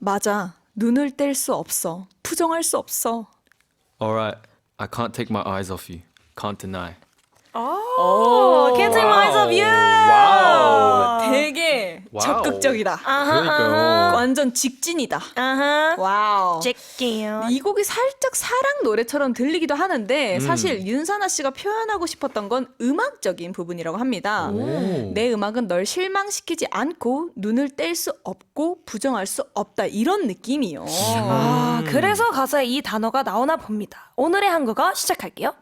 맞아. 눈을 뗄 수 없어. 부정할 수 없어. Alright, I can't take my eyes off you. Can't deny. Can't take my eyes off you. 와우. 되게 와우. 적극적이다. 그러니까요. 완전 직진이다. 아하. 와우. 잭게요. 이 곡이 살짝 사랑 노래처럼 들리기도 하는데 사실 윤사나 씨가 표현하고 싶었던 건 음악적인 부분이라고 합니다. 오. 내 음악은 널 실망시키지 않고 눈을 뗄 수 없고 부정할 수 없다 이런 느낌이요. 그래서 가사에 이 단어가 나오나 봅니다. 오늘의 한국어 시작할게요.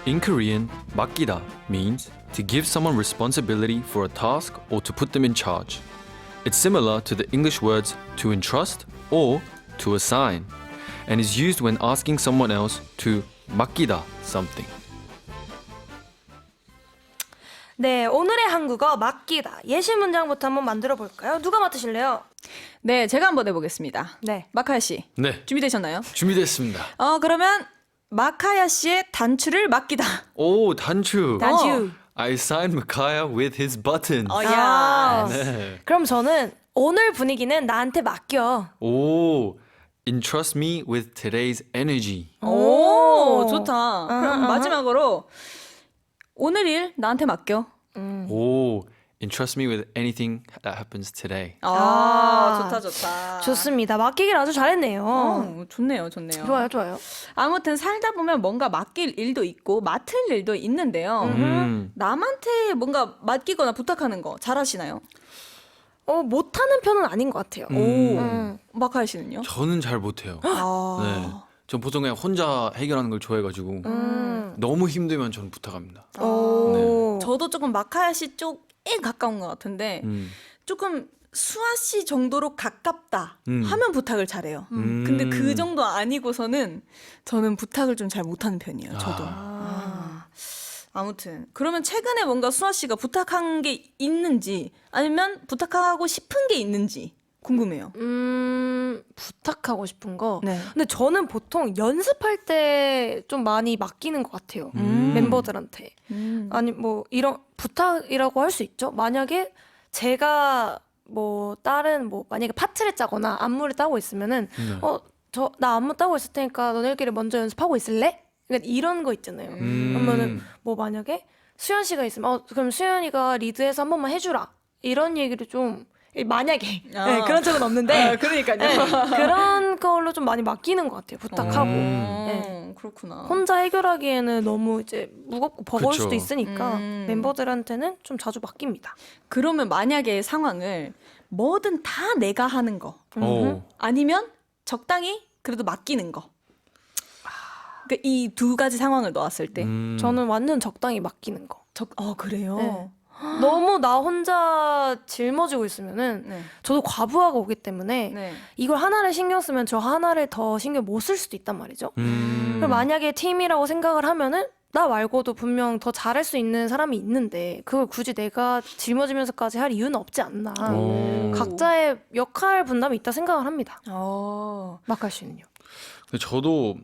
In Korean, 맡기다 means to give someone responsibility for a task or to put them in charge. It's similar to the English words to entrust or to assign, and is used when asking someone else to 맡기다 something. 네, 오늘의 한국어 맡기다. 예시 문장부터 한번 만들어 볼까요? 누가 맡으실래요? 네, 제가 한번 해보겠습니다. 네. 마카야 씨 네, 준비되셨나요? 준비됐습니다. 그러면 마카야 씨의 단추를 맡기다. 오, 단추. 단추. I signed Micaiah with his button. 아. 네. 그럼 저는 오늘 분위기는 나한테 맡겨. 오, entrust me with today's energy. 오, 좋다. 그럼 마지막으로 오늘 일 나한테 맡겨. 오, entrust me with anything that happens today. 좋다. 좋습니다. 맡기길 아주 잘했네요. 좋네요. 좋아요. 아무튼 살다 보면 뭔가 맡길 일도 있고 맡을 일도 있는데요. 남한테 뭔가 맡기거나 부탁하는 거 잘하시나요? 못하는 편은 아닌 것 같아요. 마카야 씨는요? 저는 잘 못해요. 네. 전 보통 그냥 혼자 해결하는 걸 좋아해가지고 너무 힘들면 저는 부탁합니다. 저도 조금 마카야 씨 쪽에 가까운 것 같은데 조금 수아 씨 정도로 가깝다 하면 부탁을 잘해요. 근데 그 정도 아니고서는 저는 부탁을 좀 잘 못하는 편이에요. 저도. 아무튼 그러면 최근에 뭔가 수아 씨가 부탁한 게 있는지 아니면 부탁하고 싶은 게 있는지 궁금해요. 부탁하고 싶은 거. 네. 근데 저는 보통 연습할 때 좀 많이 맡기는 것 같아요. 멤버들한테. 아니 뭐 이런 부탁이라고 할 수 있죠. 만약에 제가 뭐 다른 뭐 만약에 파트를 짜거나 안무를 따고 있으면은 나 안무 따고 있을 테니까 너네끼리 먼저 연습하고 있을래? 그러니까 이런 거 있잖아요. 그러면은 뭐 만약에 수연 씨가 있으면 그럼 수연이가 리드해서 한 번만 해주라 이런 얘기를 좀 만약에 네, 그런 적은 없는데 그러니까요. 네, 그런 걸로 좀 많이 맡기는 것 같아요. 부탁하고 그렇구나. 혼자 해결하기에는 너무 이제 무겁고 버거울 그쵸. 수도 있으니까 멤버들한테는 좀 자주 맡깁니다. 그러면 만약에 상황을 뭐든 다 내가 하는 거 오. 아니면 적당히 그래도 맡기는 거. 그러니까 이 두 가지 상황을 놓았을 때, 저는 완전 적당히 맡기는 거. 그래요. 네. 너무 나 혼자 짊어지고 있으면은 네. 저도 과부하가 오기 때문에 네. 이걸 하나를 신경 쓰면 저 하나를 더 신경 못 쓸 수도 있단 말이죠. 그럼 만약에 팀이라고 생각을 하면은 나 말고도 분명 더 잘할 수 있는 사람이 있는데 그걸 굳이 내가 짊어지면서까지 할 이유는 없지 않나. 오. 각자의 역할 분담이 있다 생각을 합니다. 마칼 씨는요? 근데 저도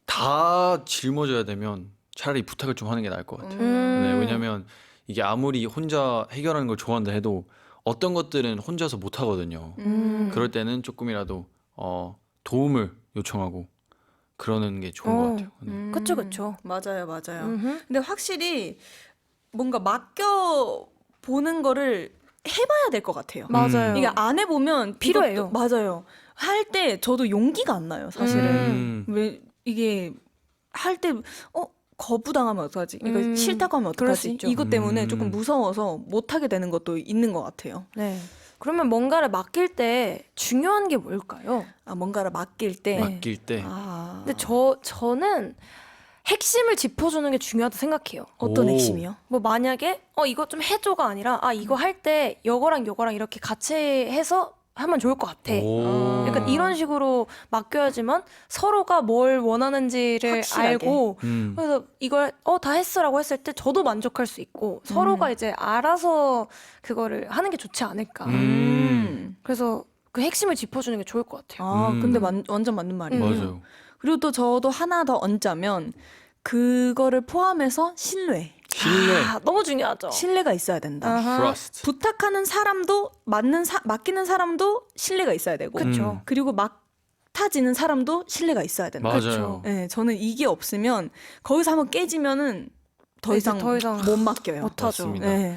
다 짊어져야 되면 차라리 부탁을 좀 하는 게 나을 것 같아요. 네, 왜냐면 이게 아무리 혼자 해결하는 걸 좋아한다 해도 어떤 것들은 혼자서 못 하거든요. 그럴 때는 조금이라도 도움을 요청하고 그러는 게 좋은 것 같아요. 네. 그쵸. 맞아요. 근데 확실히 뭔가 맡겨 보는 거를 해봐야 될 것 같아요. 맞아요. 이게 안 해보면 필요해요. 맞아요. 할 때 저도 용기가 안 나요, 사실은. 왜 이게 할 때 거부당하면 어떡하지? 이거 싫다고 하면 그럴 수 어떡하지? 있죠. 이것 때문에 조금 무서워서 못 하게 되는 것도 있는 것 같아요. 네. 그러면 뭔가를 맡길 때 중요한 게 뭘까요? 뭔가를 맡길 때. 맡길 때 근데 저는 핵심을 짚어주는 게 중요하다고 생각해요. 어떤 오. 핵심이요? 뭐 만약에 이거 좀 해줘가 아니라 이거 할 때 요거랑 이렇게 같이 해서 하면 좋을 것 같아. 오. 약간 이런 식으로 맡겨야지만 서로가 뭘 원하는지를 확실하게. 알고 그래서 이걸 다 했어라고 했을 때 저도 만족할 수 있고 서로가 이제 알아서 그거를 하는 게 좋지 않을까. 그래서 그 핵심을 짚어주는 게 좋을 것 같아요. 근데 완전 맞는 말이에요. 맞아요. 그리고 또 저도 하나 더 얹자면 그거를 포함해서 신뢰. 너무 중요하죠. 신뢰가 있어야 된다. 아하. Trust. 부탁하는 사람도 맡기는 사람도 신뢰가 있어야 되고 그쵸. 그리고 맡아지는 사람도 신뢰가 있어야 된다. 맞아요. 네, 저는 이게 없으면 거기서 한번 깨지면은 더 이상 못 맡겨요. 못하죠. 맞습니다. 네,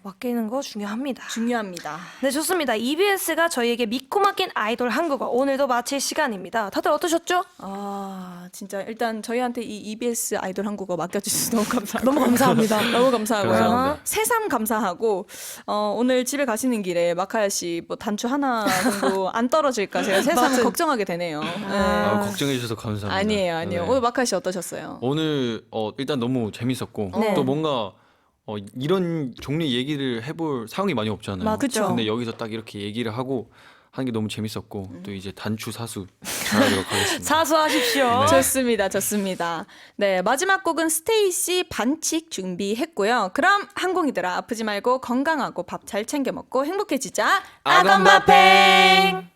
맡기는 거 중요합니다. 중요합니다. 네, 좋습니다. EBS가 저희에게 믿고 맡긴 아이돌 한국어 오늘도 마칠 시간입니다. 다들 어떠셨죠? 진짜 일단 저희한테 이 EBS 아이돌 한국어 맡겨주셔서 너무 감사하고 너무 감사합니다. 너무 감사하고요. 감사합니다. 새삼 감사하고 오늘 집에 가시는 길에 마카야 씨 뭐 단추 하나 정도 안 떨어질까 제가 새삼 맞아요. 걱정하게 되네요. 걱정해 주셔서 감사합니다. 아니에요. 네. 오늘 마카야 씨 어떠셨어요? 오늘 일단 너무 재밌었고 네. 또 뭔가 이런 종류의 얘기를 해볼 상황이 많이 없잖아요. 맞죠. 그쵸. 근데 여기서 딱 이렇게 얘기를 하고 하는 게 너무 재밌었고 또 이제 단추 사수 잘하도록 하겠습니다. 사수하십시오. 좋습니다. 네, 마지막 곡은 스테이시 반칙 준비했고요. 그럼 항공이들아 아프지 말고 건강하고 밥 잘 챙겨 먹고 행복해지자. 아건바팽!